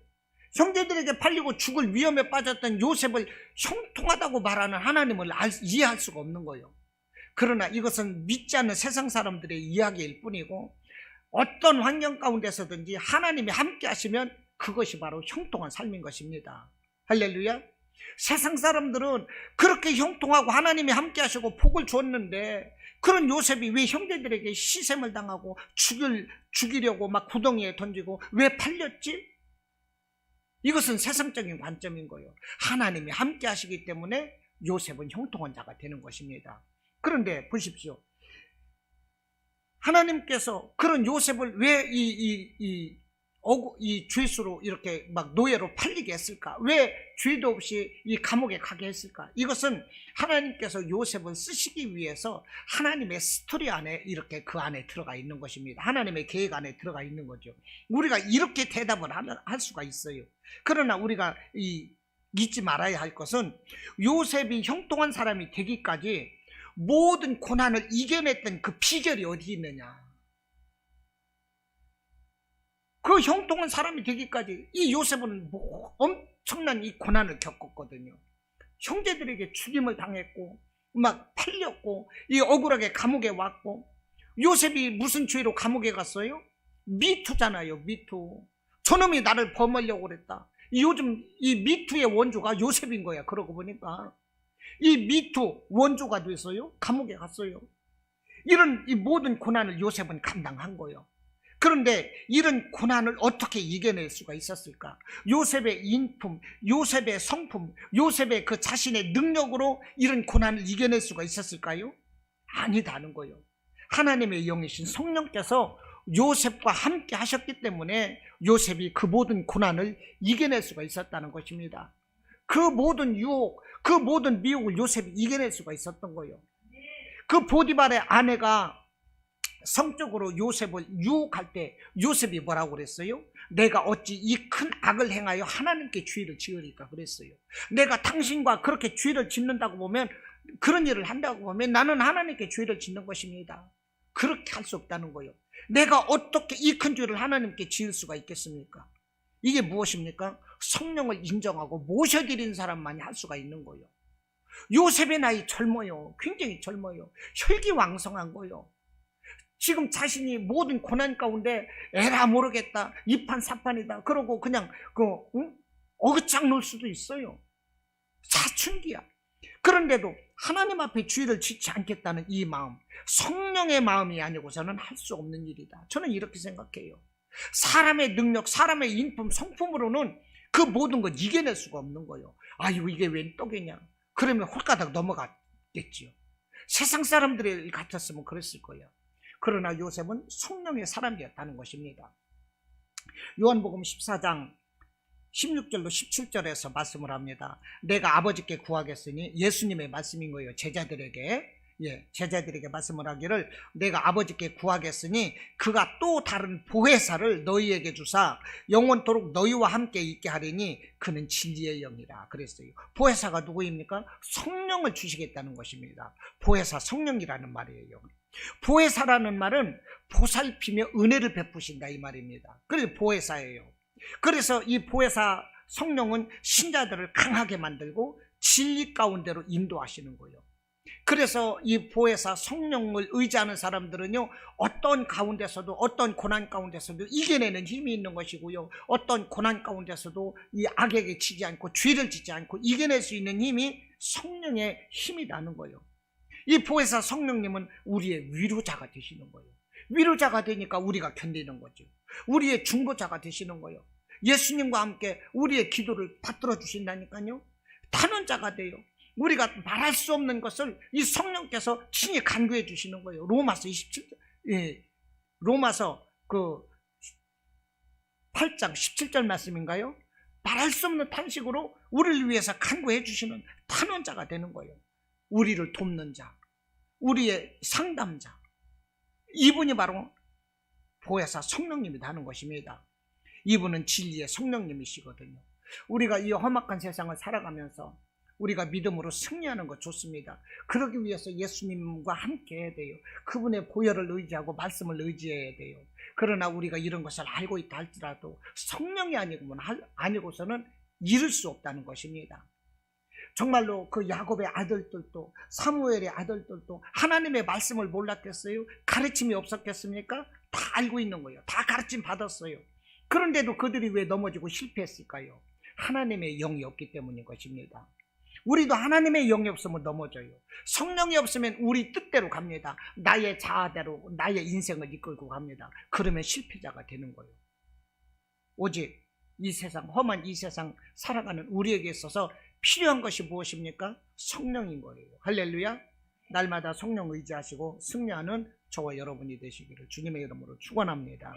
형제들에게 팔리고 죽을 위험에 빠졌던 요셉을 형통하다고 말하는 하나님을 이해할 수가 없는 거예요. 그러나 이것은 믿지 않는 세상 사람들의 이야기일 뿐이고 어떤 환경 가운데서든지 하나님이 함께 하시면 그것이 바로 형통한 삶인 것입니다. 할렐루야. 세상 사람들은 그렇게 형통하고 하나님이 함께 하시고 복을 줬는데 그런 요셉이 왜 형제들에게 시샘을 당하고 죽이려고 막 구덩이에 던지고 왜 팔렸지? 이것은 세상적인 관점인 거예요. 하나님이 함께 하시기 때문에 요셉은 형통한 자가 되는 것입니다. 그런데 보십시오. 하나님께서 그런 요셉을 왜 이 죄수로 이렇게 막 노예로 팔리게 했을까? 왜 죄도 없이 이 감옥에 가게 했을까? 이것은 하나님께서 요셉을 쓰시기 위해서 하나님의 스토리 안에 이렇게 그 안에 들어가 있는 것입니다. 하나님의 계획 안에 들어가 있는 거죠. 우리가 이렇게 대답을 할 수가 있어요. 그러나 우리가 잊지 말아야 할 것은 요셉이 형통한 사람이 되기까지 모든 고난을 이겨냈던 그 비결이 어디 있느냐. 그 형통한 사람이 되기까지 이 요셉은 엄청난 이 고난을 겪었거든요. 형제들에게 죽임을 당했고 막 팔렸고 이 억울하게 감옥에 왔고. 요셉이 무슨 죄로 감옥에 갔어요? 미투잖아요. 미투. 저놈이 나를 범하려고 그랬다. 요즘 이 미투의 원조가 요셉인 거야. 그러고 보니까 이 미투 원조가 돼서요 감옥에 갔어요. 이런 이 모든 고난을 요셉은 감당한 거예요. 그런데 이런 고난을 어떻게 이겨낼 수가 있었을까? 요셉의 인품, 요셉의 성품, 요셉의 그 자신의 능력으로 이런 고난을 이겨낼 수가 있었을까요? 아니다는 거예요. 하나님의 영이신 성령께서 요셉과 함께 하셨기 때문에 요셉이 그 모든 고난을 이겨낼 수가 있었다는 것입니다. 그 모든 유혹, 그 모든 미혹을 요셉이 이겨낼 수가 있었던 거예요. 그 보디발의 아내가 성적으로 요셉을 유혹할 때 요셉이 뭐라고 그랬어요? 내가 어찌 이 큰 악을 행하여 하나님께 죄를 지으리까 그랬어요. 내가 당신과 그렇게 죄를 짓는다고 보면, 그런 일을 한다고 보면 나는 하나님께 죄를 짓는 것입니다. 그렇게 할 수 없다는 거예요. 내가 어떻게 이 큰 죄를 하나님께 지을 수가 있겠습니까? 이게 무엇입니까? 성령을 인정하고 모셔드린 사람만이 할 수가 있는 거예요. 요셉의 나이 젊어요. 굉장히 젊어요. 혈기왕성한 거예요. 지금 자신이 모든 고난 가운데 에라 모르겠다, 이판사판이다 그러고 그냥 어긋장 놓을 수도 있어요. 사춘기야. 그런데도 하나님 앞에 죄를 짓지 않겠다는 이 마음, 성령의 마음이 아니고서는 할 수 없는 일이다. 저는 이렇게 생각해요. 사람의 능력, 사람의 인품, 성품으로는 그 모든 걸 이겨낼 수가 없는 거예요. 아유, 이게 웬 떡이냐, 그러면 홀가닥 넘어갔겠지요. 세상 사람들이 같았으면 그랬을 거예요. 그러나 요셉은 성령의 사람이었다는 것입니다. 요한복음 14장 16절로 17절에서 말씀을 합니다. 내가 아버지께 구하겠으니, 예수님의 말씀인 거예요. 제자들에게 말씀을 하기를, 내가 아버지께 구하겠으니 그가 또 다른 보혜사를 너희에게 주사 영원토록 너희와 함께 있게 하리니 그는 진리의 영이라 그랬어요. 보혜사가 누구입니까? 성령을 주시겠다는 것입니다. 보혜사, 성령이라는 말이에요. 보혜사라는 말은 보살피며 은혜를 베푸신다 이 말입니다. 그래서 보혜사예요. 그래서 이 보혜사 성령은 신자들을 강하게 만들고 진리 가운데로 인도하시는 거예요. 그래서 이 보혜사 성령을 의지하는 사람들은요, 어떤 가운데서도, 어떤 고난 가운데서도 이겨내는 힘이 있는 것이고요, 어떤 고난 가운데서도 이 악에게 지지 않고 죄를 짓지 않고 이겨낼 수 있는 힘이 성령의 힘이라는 거예요. 이 보혜사 성령님은 우리의 위로자가 되시는 거예요. 위로자가 되니까 우리가 견디는 거죠. 우리의 중보자가 되시는 거예요. 예수님과 함께 우리의 기도를 받들어 주신다니까요. 탄원자가 돼요. 우리가 말할 수 없는 것을 이 성령께서 친히 간구해 주시는 거예요. 로마서 27절, 로마서 그 8장 17절 말씀인가요? 말할 수 없는 탄식으로 우리를 위해서 간구해 주시는 탄원자가 되는 거예요. 우리를 돕는 자, 우리의 상담자, 이분이 바로 보혜사 성령님이 되는 것입니다. 이분은 진리의 성령님이시거든요. 우리가 이 험악한 세상을 살아가면서 우리가 믿음으로 승리하는 것 좋습니다. 그러기 위해서 예수님과 함께 해야 돼요. 그분의 보혈을 의지하고 말씀을 의지해야 돼요. 그러나 우리가 이런 것을 알고 있다 할지라도 성령이 아니고서는 이룰 수 없다는 것입니다. 정말로 그 야곱의 아들들도, 사무엘의 아들들도 하나님의 말씀을 몰랐겠어요? 가르침이 없었겠습니까? 다 알고 있는 거예요. 다 가르침 받았어요. 그런데도 그들이 왜 넘어지고 실패했을까요? 하나님의 영이 없기 때문인 것입니다. 우리도 하나님의 영이 없으면 넘어져요. 성령이 없으면 우리 뜻대로 갑니다. 나의 자아대로 나의 인생을 이끌고 갑니다. 그러면 실패자가 되는 거예요. 오직 이 세상, 험한 이 세상 살아가는 우리에게 있어서 필요한 것이 무엇입니까? 성령인 거예요. 할렐루야. 날마다 성령 의지하시고 승리하는 저와 여러분이 되시기를 주님의 이름으로 축원합니다.